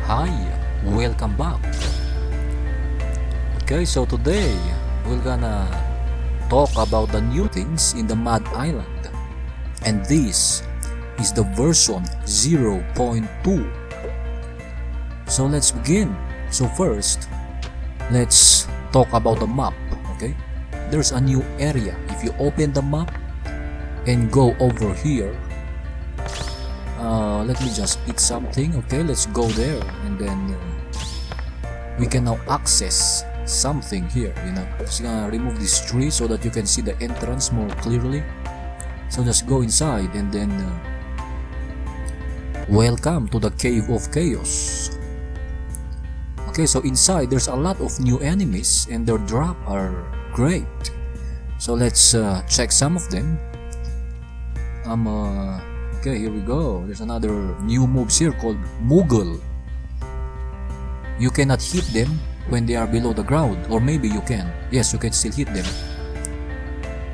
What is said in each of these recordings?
Hi, welcome back. Okay, so today we're gonna talk about the new things in the Mad Island, and this is the version 0.2. So let's begin. So first, let's talk about the map. Okay, there's a new area. If you open the map and go over here, let me just eat something. Okay, let's go there, and then we can now access something here. Just gonna remove this tree so that you can see the entrance more clearly. So just go inside, and then welcome to the Cave of Chaos. Okay, so inside there's a lot of new enemies, and their drop are great. So let's check some of them. Okay, here we go. There's another new moves here called Moogle. You cannot hit them when they are below the ground, or maybe you can. Yes, you can still hit them,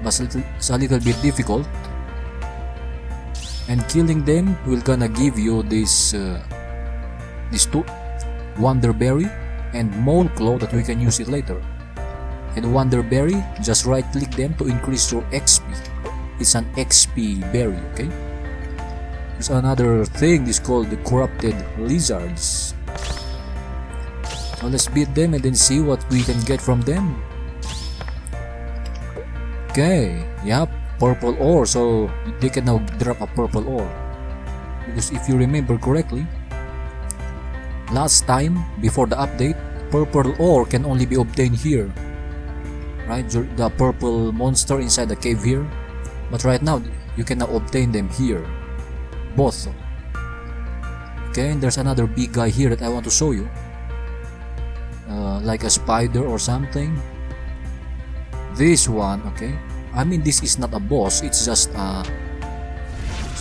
but it's a little bit difficult. And killing them will gonna give you these two, Wonderberry and Mole Claw, that we can use it later. And Wonderberry, just right click them to increase your XP. It's an XP berry, okay? There's another thing, this called the Corrupted Lizards. So let's beat them and then see what we can get from them. Okay, yep, purple ore, so they can now drop a purple ore. Because if you remember correctly, last time, before the update, purple ore can only be obtained here. Right, the purple monster inside the cave here. But right now, you can now obtain them here. Both. Okay, and there's another big guy here that I want to show you. Like a spider or something. This one, okay. I mean, this is not a boss, it's just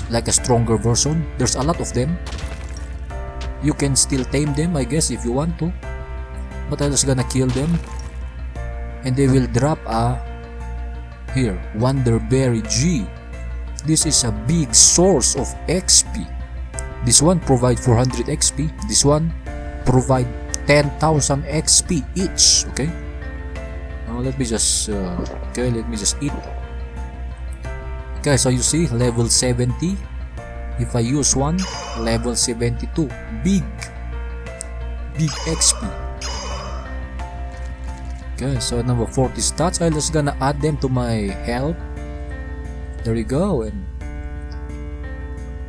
like a stronger version. There's a lot of them. You can still tame them, I guess, if you want to. But I'm just gonna kill them. And they will drop here, Wonderberry G. This is a big source of XP. This one provide 400 XP. This one provide 10,000 XP each. Okay. Now let me just eat. Okay, so you see, level 70. If I use one, level 72. Big XP. Okay, so number 40 stats. I'm just gonna add them to my health. There you go.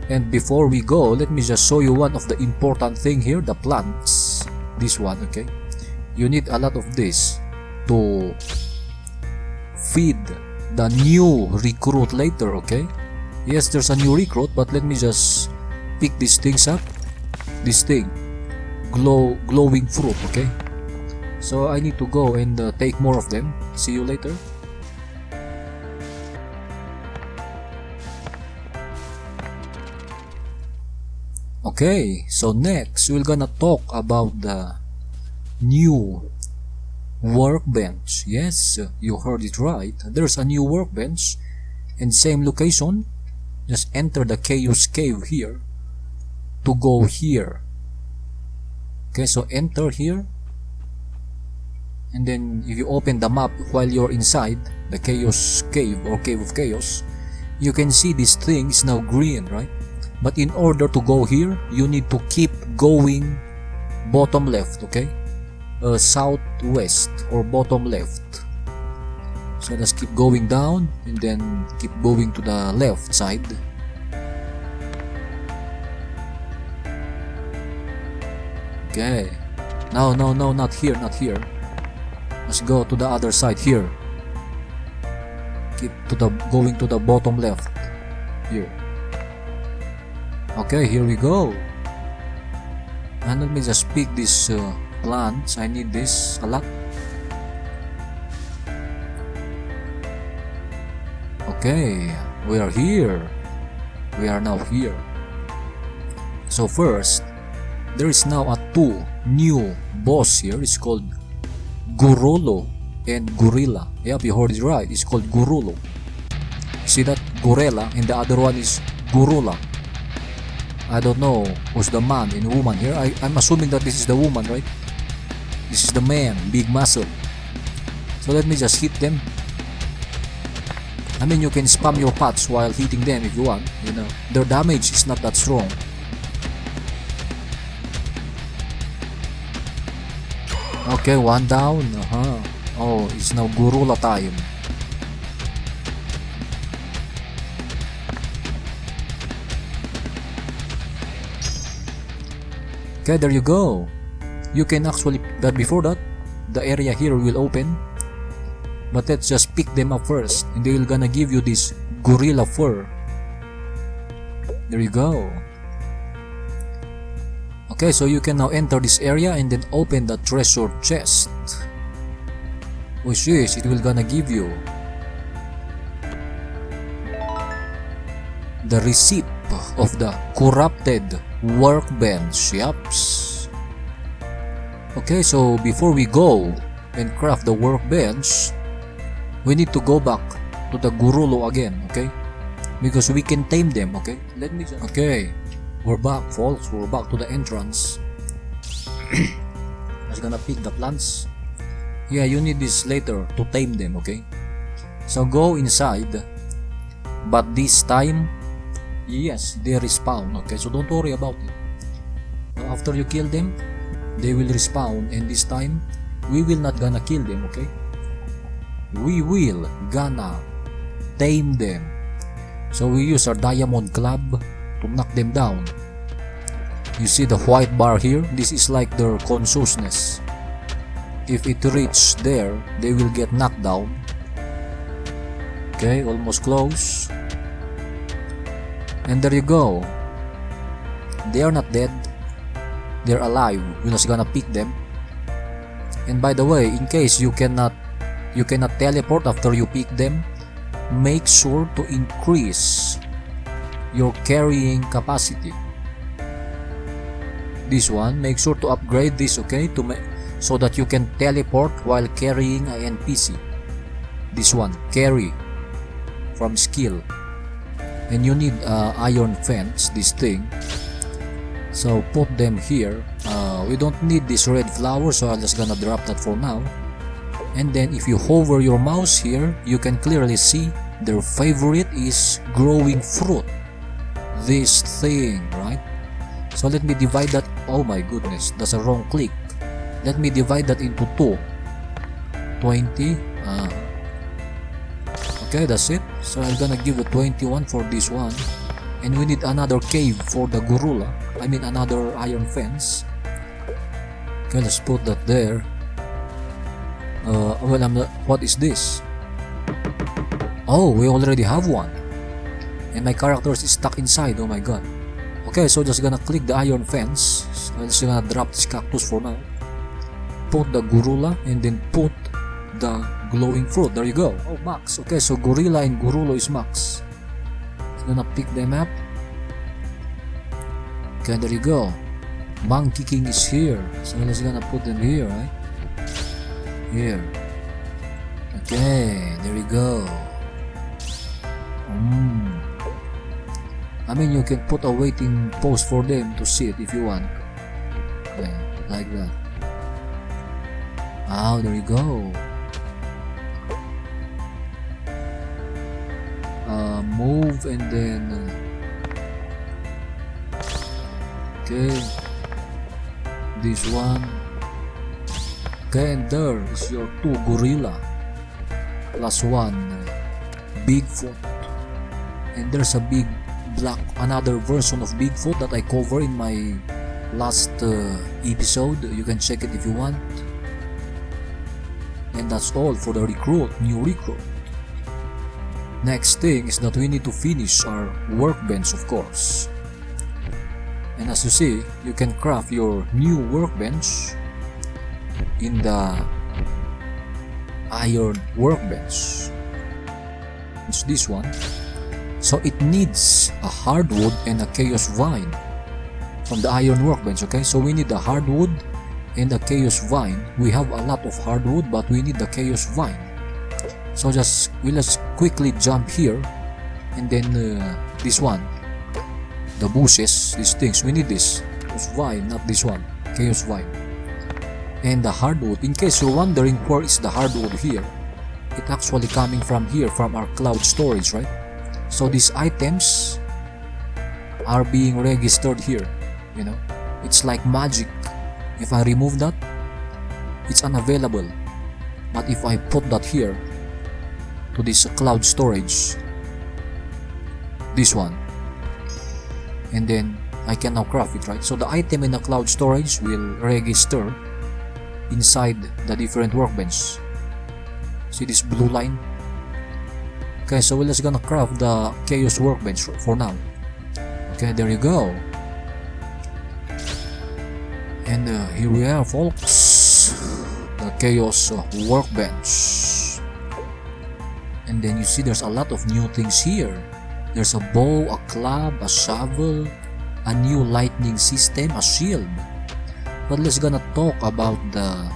And before we go, let me just show you one of the important thing here, the plants. This one, okay. You need a lot of this to feed the new recruit later, okay. Yes, there's a new recruit, but let me just pick these things up. This thing, glowing fruit, okay. So I need to go and take more of them. See you later. Okay, so next we're gonna talk about the new workbench. Yes, you heard it right. There's a new workbench, and same location. Just enter the Chaos Cave here to go here. Okay, so enter here, and then if you open the map while you're inside the Chaos Cave or Cave of Chaos, you can see this thing is now green, right? But in order to go here, you need to keep going bottom left, okay? Southwest or bottom left. So just keep going down and then keep going to the left side. Okay. No, not here, not here. Let's go to the other side here. Keep going to the bottom left here. Okay, here we go. And let me just pick these plants. I need this a lot. Okay, we are here. We are now here. So first, there is now a two new boss here. It's called Gorolo and Gorela. Yep, you heard it right. It's called Gorolo. See that? Gorela, and the other one is Gorela. I don't know who's the man and woman here. I'm assuming that this is the woman, right? This is the man, big muscle. So let me just hit them. I mean, you can spam your pots while hitting them if you want, you know. Their damage is not that strong. Okay, one down. Oh, it's now Gorela time. Okay, there you go. You can actually, but before that, the area here will open. But let's just pick them up first, and they will gonna give you this gorilla fur. There you go. Okay, so you can now enter this area and then open the treasure chest. Which is, it will gonna give you the receipt of the corrupted workbench. Yups. Okay, so before we go and craft the workbench, we need to go back to the Gorolo again, okay? Because we can tame them, okay? Let me just... Okay, we're back, folks. We're back to the entrance. Just gonna pick the plants. Yeah, you need this later to tame them, okay? So go inside. But this time, yes, they respawn, okay? So don't worry about it. After you kill them, they will respawn, and this time, we will not gonna kill them, okay? We will gonna tame them. So we use our diamond club to knock them down. You see the white bar here? This is like their consciousness. If it reaches there, they will get knocked down. Okay, almost close. And there you go. They are not dead. They're alive. We're just gonna pick them. And by the way, in case you cannot teleport after you pick them, make sure to increase your carrying capacity. This one, make sure to upgrade this, okay, so that you can teleport while carrying an NPC. This one, carry from skill. And you need iron fence, this thing. So put them here. We don't need this red flower, so I'm just gonna drop that for now. And then if you hover your mouse here, you can clearly see their favorite is growing fruit. This thing, right? So let me divide that. Oh my goodness, that's a wrong click. Let me divide that into 2. 20. Okay, that's it. So I'm gonna give a 21 for this one. And we need another cave for the gorilla. I mean another iron fence. Okay, let's put that there. Well, what is this? Oh, we already have one. And my character is stuck inside. Oh my god. Okay, so just gonna click the iron fence. So I'm just gonna drop this cactus for now. Put the gorilla and then put the glowing fruit. There you go. Oh, max. Okay, so gorilla and Gorolo is max. Just gonna pick them up. Okay, there you go. Monkey King is here. So I'm just gonna put them here, right? Here. Okay, there you go. I mean, you can put a waiting post for them to sit if you want. Okay, like that. Oh, there you go. Move and then okay, this one. Okay, and there is your 2 gorilla plus 1 Bigfoot. And there's a big black, another version of Bigfoot that I cover in my last episode. You can check it if you want. And that's all for the new recruit. Next thing is that we need to finish our workbench, of course. And as you see, you can craft your new workbench in the iron workbench. It's this one. So it needs a hardwood and a chaos vine from the iron workbench, okay? So we need the hardwood and the chaos vine. We have a lot of hardwood, but we need the chaos vine. So we'll just quickly jump here and then this one. the bushes, these things, we need this. Chaos Vine, not this one. Chaos Vine. And the hardwood, in case you're wondering where is the hardwood here, it actually coming from here, from our cloud storage, right? So these items are being registered here, you know. It's like magic. If I remove that, it's unavailable. But if I put that here, to this cloud storage, this one, and then I can now craft it, right? So the item in the cloud storage will register inside the different workbench. See this blue line? Okay, so we're just gonna craft the chaos workbench for now. Okay, there you go. And here we are, folks, the chaos workbench. And then you see there's a lot of new things here. There's a bow, a club, a shovel, a new lightning system, a shield. But let's gonna talk about the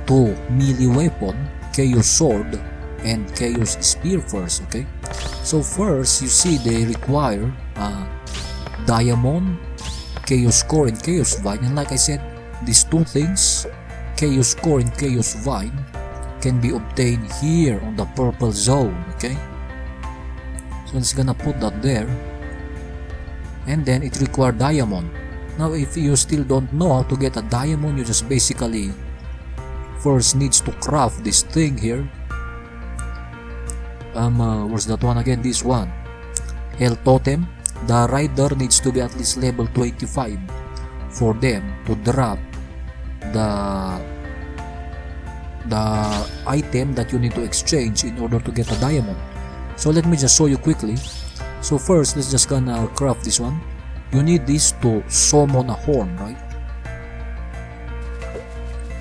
two melee weapon, chaos sword and chaos spear first, okay? So first, you see they require diamond, chaos core, and chaos vine. And like I said, these two things, chaos core and chaos vine, can be obtained here on the purple zone, okay? So it's gonna put that there, and then it requires diamond. Now if you still don't know how to get a diamond, you just basically first needs to craft this thing here. Where's that one again? This one, Hell Totem. The rider needs to be at least level 25 for them to drop the item that you need to exchange in order to get a diamond. So let me just show you quickly. So first, let's just gonna craft this one. You need this to summon a horn, right?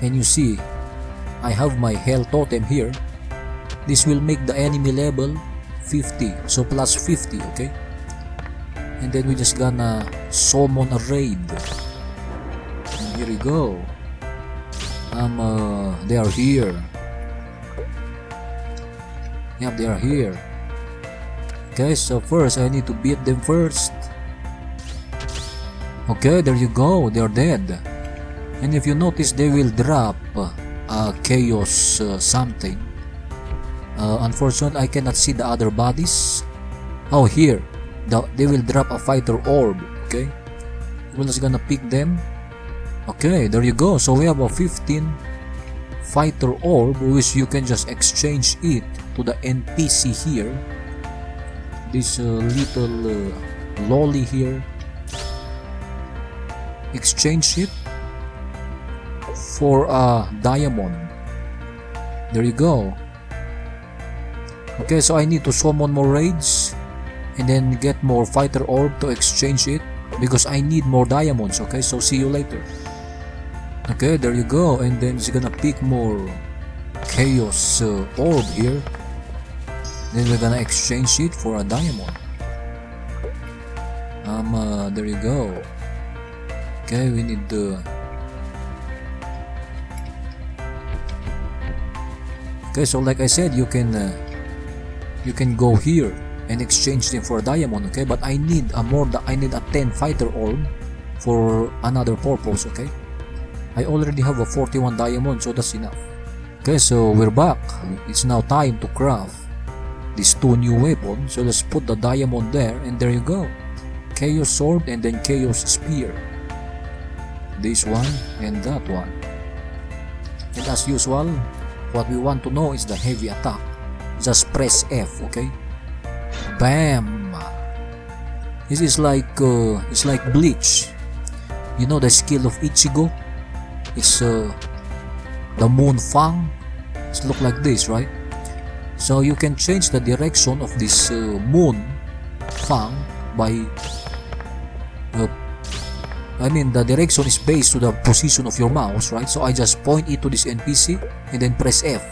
And you see, I have my Hell Totem here. This will make the enemy level 50, so plus 50, okay? And then we just gonna summon a raid. And here we go. They are here. Yep, they are here. Okay, so first I need to beat them first. Okay, there you go, they are dead. And if you notice, they will drop chaos something. Unfortunately, I cannot see the other bodies. Oh, here, they will drop a fighter orb. Okay, we're just gonna pick them. Okay, there you go. So we have a 15 fighter orb, which you can just exchange it to the NPC here. This little lolly here. Exchange it for a diamond. There you go. Okay, so I need to summon more raids and then get more fighter orb to exchange it because I need more diamonds. Okay, so see you later. Okay, there you go. And then it's gonna pick more chaos orb here. Then we're gonna exchange it for a diamond. There you go. Okay, we need the. Okay, so like I said, you can go here and exchange them for a diamond. Okay, but I need I need a 10 fighter orb for another purpose. Okay, I already have a 41 diamond, so that's enough. Okay, so we're back. It's now time to craft these two new weapons. So let's put the diamond there, and there you go. Chaos sword and then chaos spear. This one and that one. And as usual, what we want to know is the heavy attack. Just press F, okay? Bam! This is like it's like Bleach. You know the skill of Ichigo? It's the Moon Fang. It's look like this, right? So you can change the direction of this Moon Fang by the direction is based to the position of your mouse, right? So I just point it to this NPC and then press F.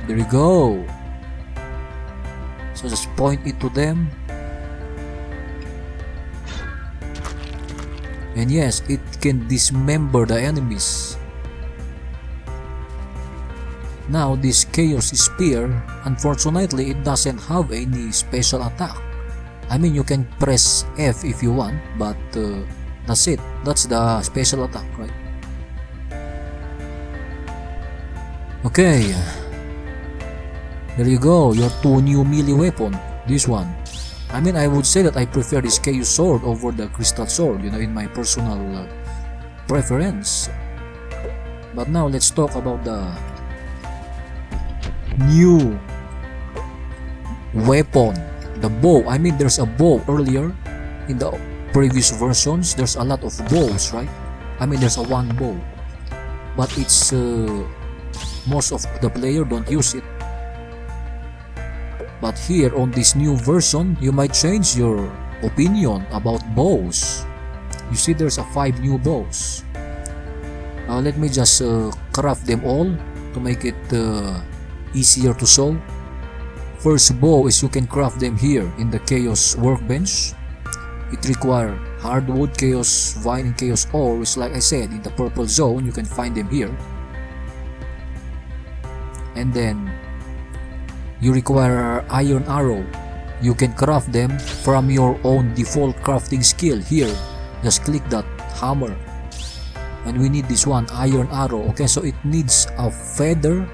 There you go. So just point it to them. And yes, it can dismember the enemies. Now this Chaos Spear, unfortunately it doesn't have any special attack. I mean, you can press F if you want, but that's it. That's the special attack, right? Okay, there you go, your 2 new melee weapon. This one, I mean, I would say that I prefer this Chaos Sword over the Crystal Sword, you know, in my personal preference. But now let's talk about the new weapon, the bow. I mean, there's a bow earlier in the previous versions. There's a lot of bows, right? I mean, there's a one bow, but it's most of the player don't use it. But here on this new version, you might change your opinion about bows. You see, there's a 5 new bows. Let me just craft them all to make it easier to sew. First bow is you can craft them here in the Chaos Workbench. It requires hardwood, chaos vine, and chaos ores. Like I said, in the purple zone, you can find them here. And then you require iron arrow. You can craft them from your own default crafting skill here. Just click that hammer, and we need this one, iron arrow. Okay, so it needs a feather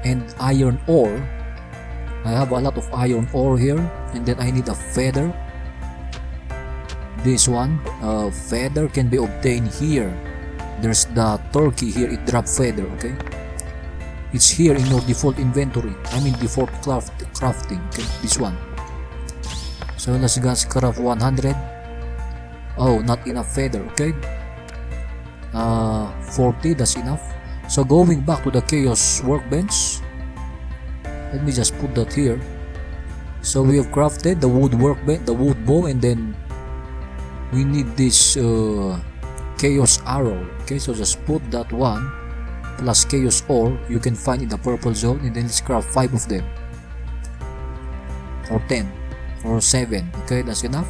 and iron ore. I have a lot of iron ore here, and then I need a feather. This one, feather can be obtained here. There's the turkey here, it drop feather. Okay, it's here in your default inventory. I mean default crafting. Okay, this one. So let's just craft 100. Oh, not enough feather. Okay, 40, that's enough. So going back to the Chaos Workbench, let me just put that here. So we have crafted the wood workbench, the wood bow, and then we need this chaos arrow. Okay, so just put that one plus chaos ore you can find in the purple zone, and then let's craft 5 of them, or 10 or 7. Okay, that's enough.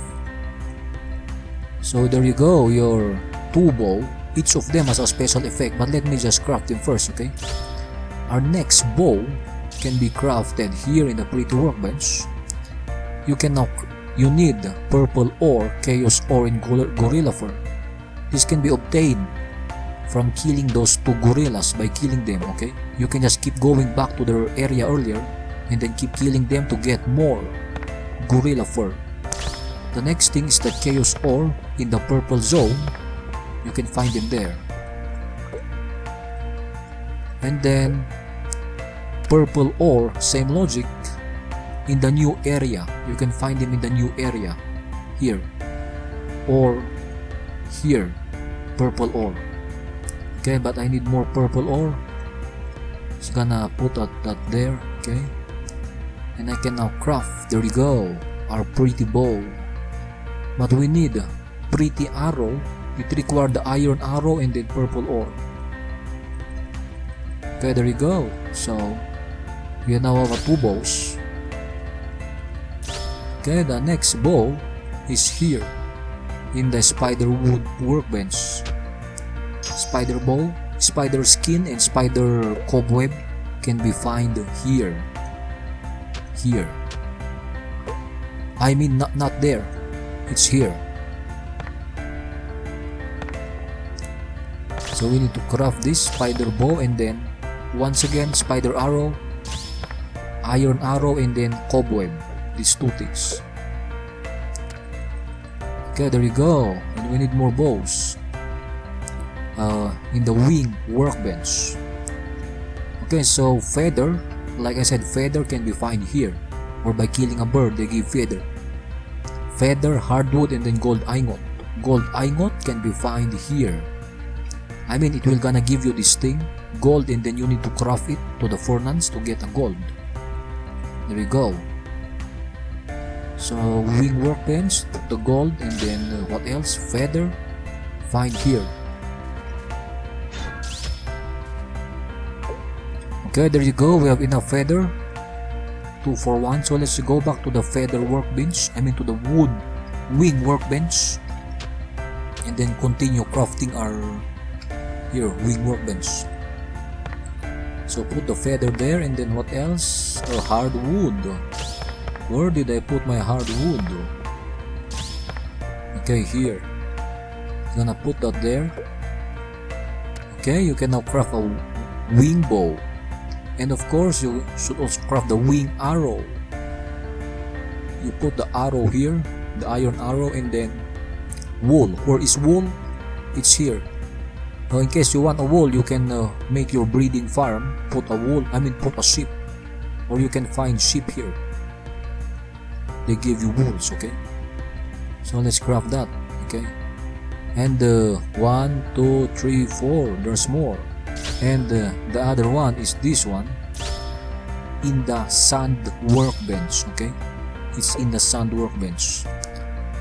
So there you go, your 2 bow. Each of them has a special effect, but let me just craft them first. Okay, our next bow can be crafted here in the pretty workbench. You need purple ore, chaos ore, and gorilla fur. This can be obtained from killing those 2 gorillas by killing them. Okay, you can just keep going back to their area earlier and then keep killing them to get more gorilla fur. The next thing is the chaos ore in the purple zone. You can find them there. And then purple ore, same logic, in the new area. You can find them in the new area here or here, purple ore. Okay, but I need more purple ore. Just gonna put that there. Okay, and I can now craft, there you go, our pretty bow. But we need pretty arrow. It requires the iron arrow and then purple ore. Okay, there you go. So we now have 2 bows. Okay, the next bow is here in the spider wood workbench. Spider bow, spider skin, and spider cobweb can be found here. Here. I mean not there. It's here. So we need to craft this spider bow, and then once again spider arrow, iron arrow, and then cobweb. These 2 things. Okay, there you go. And we need more bows in the wing workbench. Okay, so feather, like I said, feather can be found here, or by killing a bird they give feather. Feather, hardwood, and then gold ingot. Gold ingot can be found here. I mean, it will gonna give you this thing, gold, and then you need to craft it to the furnace to get a gold. There you go. So wing workbench, the gold, and then what else? Feather, find here. Okay, there you go. We have enough feather, 2 for 1. So let's go back to the feather workbench. I mean to the wood wing workbench, and then continue crafting our here wing workbench. So put the feather there, and then what else? Hardwood. Where did I put my hardwood? Okay, here. Gonna put that there. Okay, you can now craft a wing bow. And of course, you should also craft the wing arrow. You put the arrow here, the iron arrow, and then wool. Where is wool? It's here. In case you want a wool, you can make your breeding farm. Put a sheep. Or you can find sheep here. They give you wools, okay? So let's craft that, okay? And 1, 2, 3, 4, there's more. And the other one is this one, in the sand workbench, okay? It's in the sand workbench.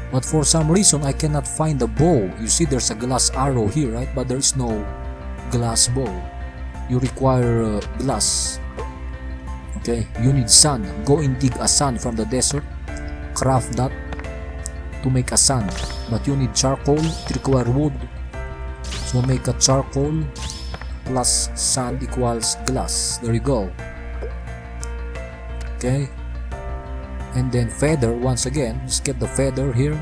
But for some reason I cannot find the bow. You see there's a glass arrow here, right? But there is no glass bow. You require glass. Okay, you need sand. Go and dig a sand from the desert. Craft that to make a sand. But you need charcoal. It requires wood. So make a charcoal plus sand equals glass. There you go. Okay. And then feather once again. Just get the feather here.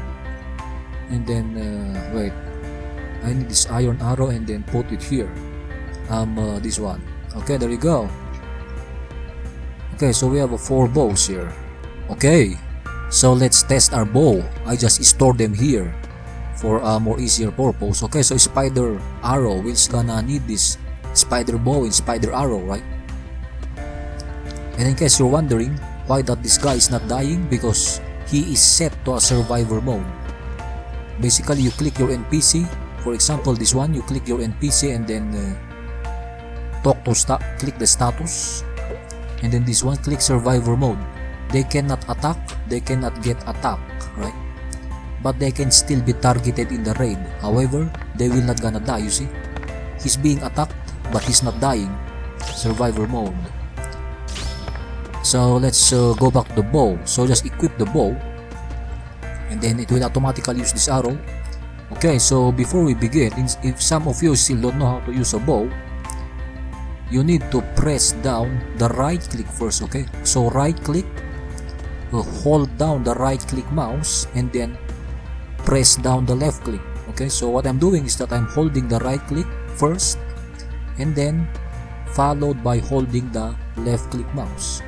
And then wait. I need this iron arrow and then put it here. This one. Okay, there you go. Okay, so we have 4 bows here. Okay, so let's test our bow. I just store them here for a more easier purpose. Okay, so spider arrow. We're gonna need this spider bow and spider arrow, right? And in case you're wondering why that this guy is not dying, because he is set to a survivor mode. Basically, you click your NPC. For example, this one, you click your NPC and then click the status. And then this one, click survivor mode. They cannot attack, they cannot get attacked, right? But they can still be targeted in the raid. However, they will not gonna die, you see? He's being attacked, but he's not dying. Survivor mode. So let's go back to the bow. So just equip the bow, and then it will automatically use this arrow. Okay, so before we begin, if some of you still don't know how to use a bow, you need to press down the right click first, okay? So right click, hold down the right click mouse, and then press down the left click. Okay, so what I'm doing is that I'm holding the right click first, and then followed by holding the left click mouse.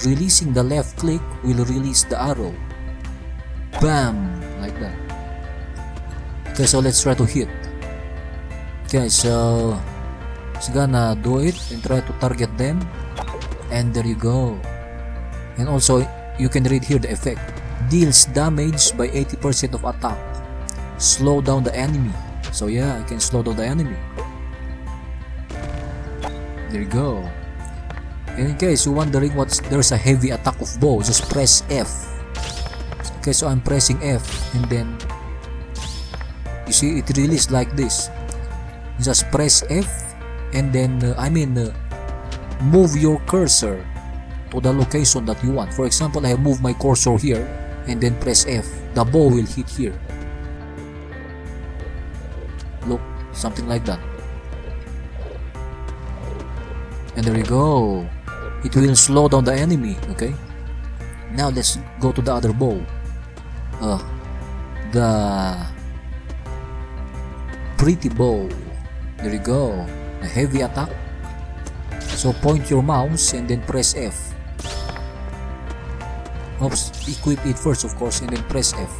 Releasing the left click will release the arrow. Bam! Like that. Okay, so let's try to hit. Okay, so it's gonna do it and try to target them. And there you go. And also, you can read here the effect. Deals damage by 80% of attack. Slow down the enemy. So yeah, I can slow down the enemy. There you go. And in case you're wondering there's a heavy attack of bow, just press F. Okay, so I'm pressing F, and then you see it released like this. Just press F, and then move your cursor to the location that you want. For example, I move my cursor here, and then press F. The bow will hit here. Look, something like that. And there you go. It will slow down the enemy, okay? Now let's go to the other bow. The pretty bow. There you go. A heavy attack. So point your mouse and then press F. Oops, equip it first, of course, and then press F.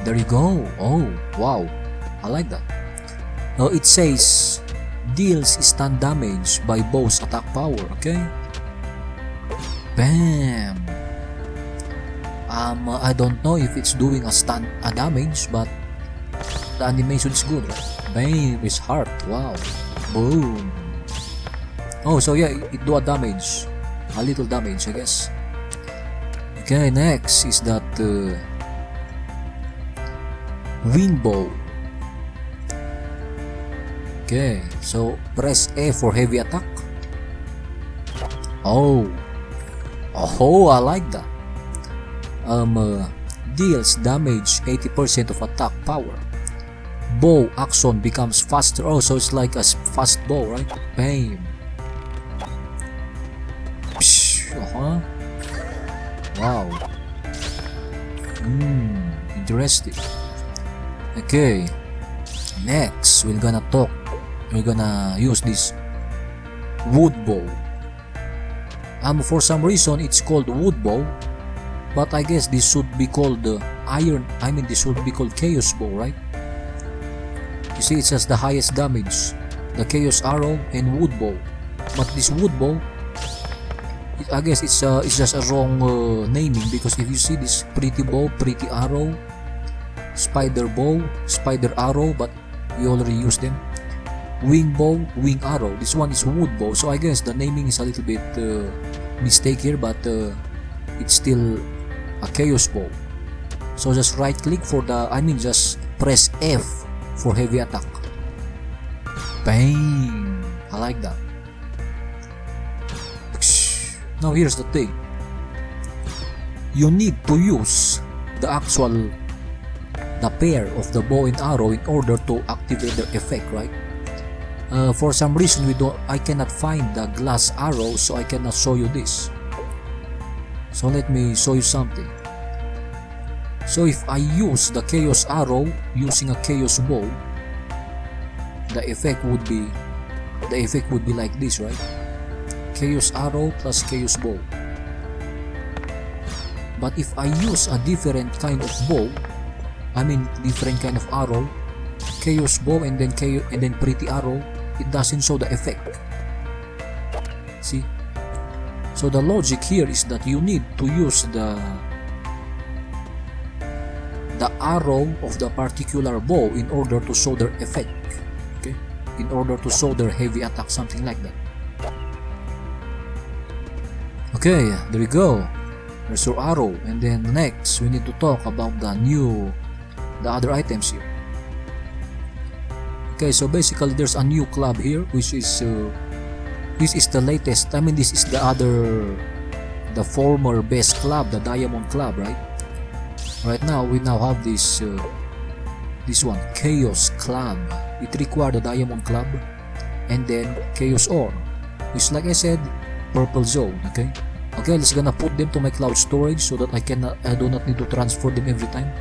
There you go. Oh, wow. I like that. It says deals stun damage by bow's attack power, okay? Bam! I don't know if it's doing a damage, but the animation is good, right? Bam! It's hard. Wow. Boom. Oh, so yeah, it do a damage. A little damage, I guess. Okay, next is that wing bow. Okay, so press A for heavy attack. Oh, I like that. Deals damage 80% of attack power. Bow action becomes faster. Oh, so it's like a fast bow, right? Bam. Wow. Interesting. Okay, next we're gonna use this wood bow. For some reason it's called wood bow, but I guess this should be called this should be called chaos bow, right? You see, it says the highest damage, the chaos arrow and wood bow, but this wood bow, I guess it's just a wrong naming, because if you see this pretty bow, pretty arrow, spider bow, spider arrow, but we already used them. Wing bow, wing arrow. This one is wood bow, so I guess the naming is a little bit mistake here, but it's still a chaos bow. So just right click for the, just press F for heavy attack. Bang! I like that. Now here's the thing. You need to use the pair of the bow and arrow in order to activate the effect, right? For some reason I cannot find the glass arrow, so I cannot show you this. So let me show you something. So if I use the chaos arrow using a chaos bow, the effect would be like this, right? Chaos arrow plus chaos bow. But if I use a different kind of bow, different kind of arrow, chaos bow and then pretty arrow, it doesn't show the effect. See? So the logic here is that you need to use the arrow of the particular bow in order to show their effect. Okay? In order to show their heavy attack, something like that. Okay, there you go. There's your arrow, and then next we need to talk about the other items here. Okay, so basically there's a new club here, which is this is the latest. This is the former best club, the diamond club, right? Right now we now have this one, chaos club. It requires the diamond club and then chaos ore, which, like I said, purple zone. Okay, let's gonna put them to my cloud storage so that I do not need to transfer them every time.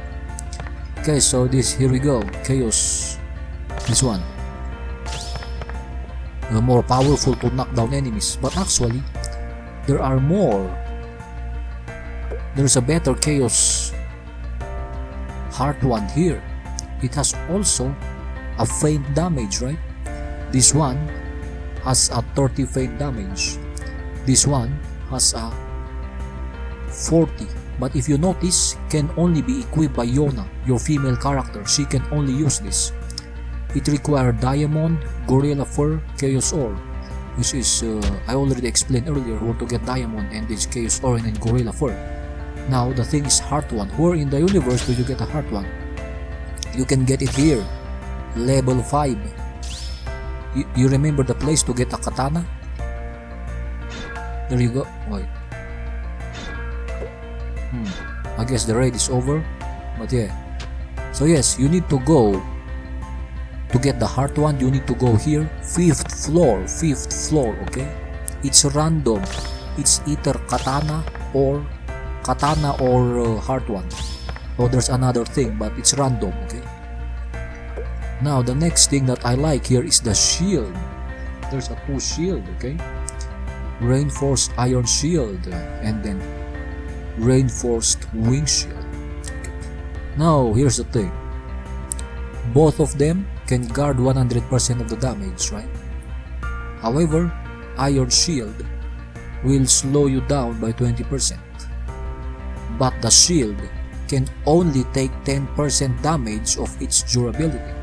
Okay, so here we go, chaos, this one, more powerful to knock down enemies. But actually there are more. There's a better chaos heart one here. It has also a faint damage, right? This one has a 30 faint damage. This one has a 40, but if you notice, can only be equipped by Yona, your female character. She can only use this. It requires diamond, gorilla fur, chaos ore, which is I already explained earlier where to get diamond and this chaos ore and then gorilla fur. Now the thing is heart one. Where in the universe do you get a heart one? You can get it here, level 5. You remember the place to get a katana? There you go. Wait. I guess the raid is over, but yeah. So yes, you need to go to get the heart one. You need to go here, 5th floor, okay? It's random. It's either katana or heart one. Oh, there's another thing, but it's random, okay? Now the next thing that I like here is the shield. There's a 2 shield, okay? Reinforced iron shield and then reinforced wing shield. Okay. Now here's the thing. Both of them can guard 100% of the damage, right? However, iron shield will slow you down by 20%. But the shield can only take 10% damage of its durability.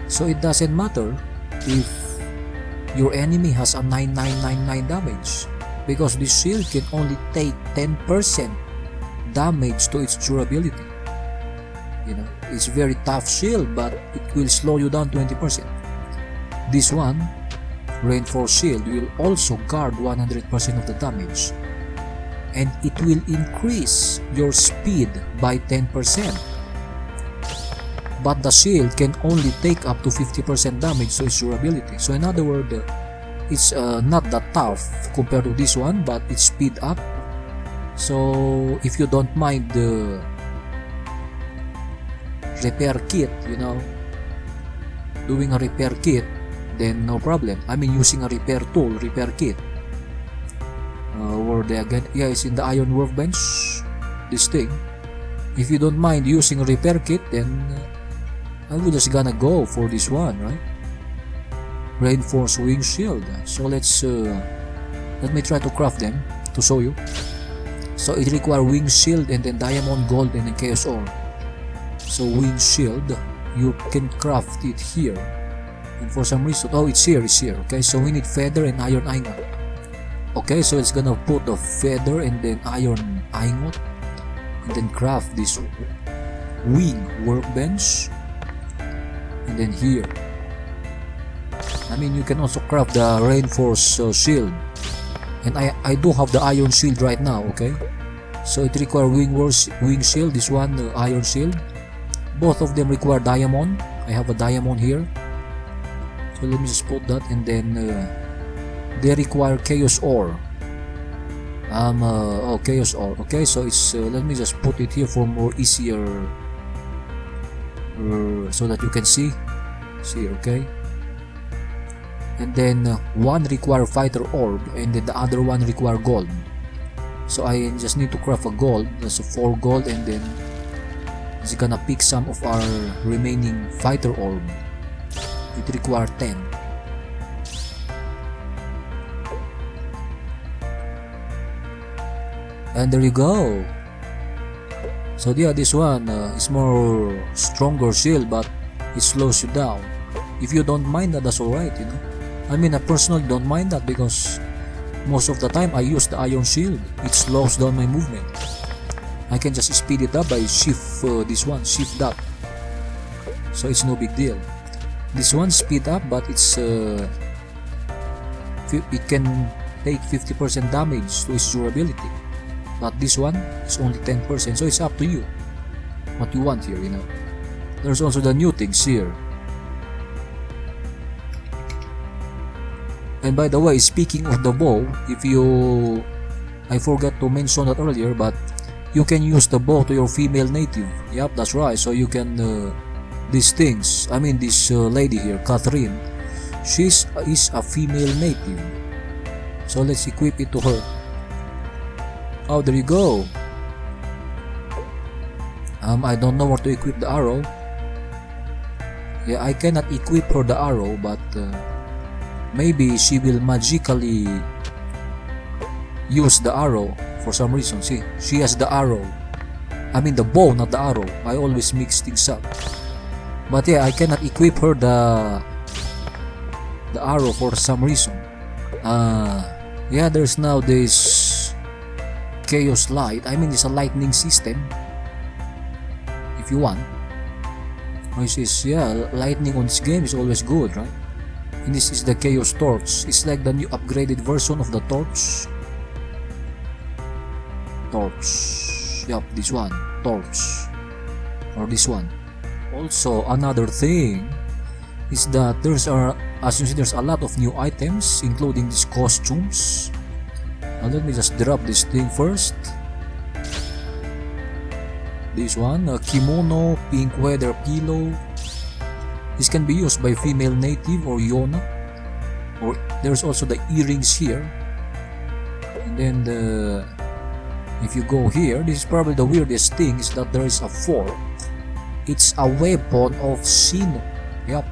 So it doesn't matter if your enemy has a 9999 damage, because this shield can only take 10% damage to its durability. It's very tough shield, but it will slow you down 20%. This one, reinforced shield, will also guard 100% of the damage, and it will increase your speed by 10%. But the shield can only take up to 50% damage to its durability. So in other words, it's not that tough compared to this one, but it's speed up. So if you don't mind repair kit, you know, doing a repair kit, then no problem. I mean using a repair tool, repair kit. Where they again? Yeah, it's in the iron workbench. This thing. If you don't mind using a repair kit, then I will just gonna go for this one, right? Reinforced wing shield. So let me try to craft them to show you. So it requires wing shield and then diamond, gold, and then chaos ore. So wing shield, you can craft it here. And for some reason, oh, it's here. Okay, so we need feather and iron ingot. Okay, so it's gonna put the feather and then iron ingot, and then craft this wing workbench, and then here. I mean, you can also craft the reinforced shield, and I do have the iron shield right now. Okay, so it requires wing shield. This one, iron shield. Both of them require diamond. I have a diamond here, so let me just put that, and then they require chaos ore. Chaos ore. Okay, so it's let me just put it here for more easier, so that you can see. Okay. And then one require fighter orb, and then the other one require gold. So I just need to craft a gold. That's 4 gold, and then it's gonna pick some of our remaining fighter orb. It require 10. And there you go. So yeah, this one is more stronger shield, but it slows you down. If you don't mind that, that's alright, you know. I mean, I personally don't mind that because most of the time I use the iron shield. It slows down my movement. I can just speed it up by shift shift that. So it's no big deal. This one speed up, but it's it can take 50% damage to its durability. But this one is only 10%, so it's up to you what you want here, you know. There's also the new things here. And by the way, speaking of the bow, I forgot to mention that earlier, but you can use the bow to your female native. Yep, that's right. So you can these things. I mean, this lady here, Catherine, is a female native. So let's equip it to her. Oh, there you go. I don't know where to equip the arrow. Yeah, I cannot equip her the arrow, but maybe she will magically use the arrow for some reason. See, she has the arrow. I mean the bow, not the arrow. I always mix things up. But yeah, I cannot equip her the arrow for some reason. Yeah, there's now this chaos light. I mean, it's a lightning system. If you want, which is, yeah, lightning on this game is always good, right? And this is the chaos torch. It's like the new upgraded version of the torch. Yup, this one, torch, or this one. Also, another thing is that as you see, there's a lot of new items, including these costumes. Now let me just drop this thing first. This one, a kimono, pink weather pillow. This can be used by female native or Yona. Or there's also the earrings here. And then if you go here, this is probably the weirdest thing, is that there is a fork. It's a weapon of Sino. Yup,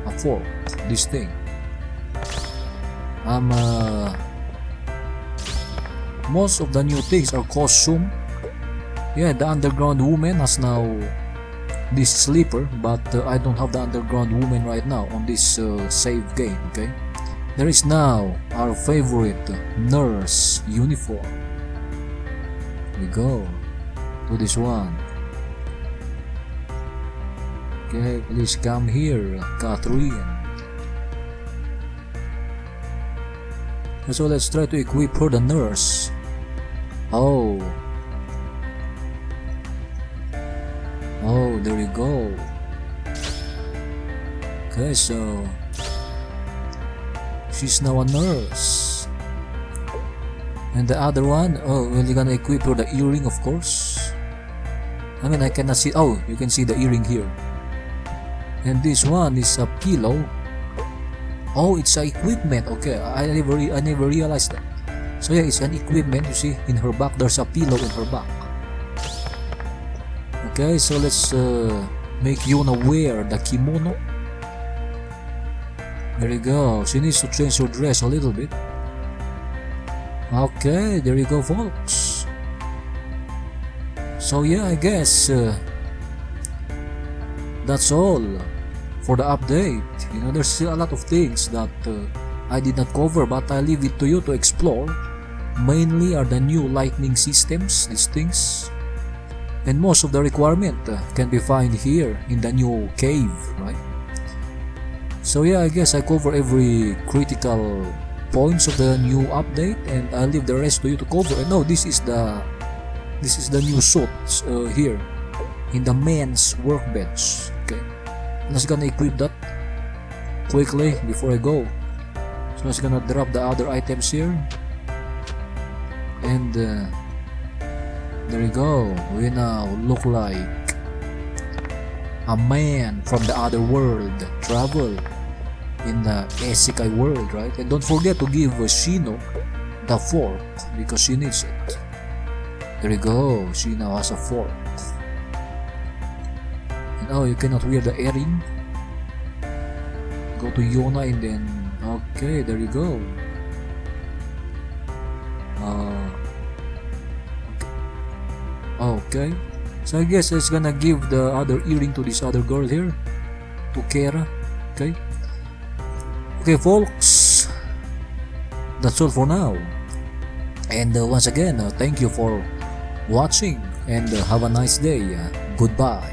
a fork. This thing. Most of the new things are costume. Yeah, the underground woman has now this sleeper, but I don't have the underground woman right now on this save game. Okay, there is now our favorite nurse uniform. We go to this one. Okay, please come here, Catherine. So let's try to equip her the nurse. Oh, there you go. Okay, so she's now a nurse. And the other one, oh, well, you're gonna equip her the earring, of course. I mean, I cannot see. Oh, you can see the earring here. And this one is a pillow. Oh, it's a equipment. Okay, I never realized that. So yeah, it's an equipment. You see, in her back, there's a pillow in her back. Okay, so let's make Yuna wear the kimono. There you go. She needs to change her dress a little bit. Okay, there you go, folks. So yeah, I guess that's all for the update. You know, there's still a lot of things that I did not cover, but I leave it to you to explore. Mainly are the new lightning systems, these things. And most of the requirement can be found here in the new cave, right? So yeah, I guess I cover every critical points of the new update, and I'll leave the rest to you to cover. And no, this is the new suit here in the men's workbench. Okay, I'm just gonna equip that quickly before I go. So I'm just gonna drop the other items here, and there you go. We now look like a man from the other world, travel in the isekai world, right? And don't forget to give Shino the fork because she needs it. There you go, she now has a fork. And oh, you cannot wear the earring. Go to Yona and then, okay, there you go. Okay, so I guess it's gonna give the other earring to this other girl here, to Kera. Okay, folks, that's all for now. And once again, thank you for watching, and have a nice day. Goodbye.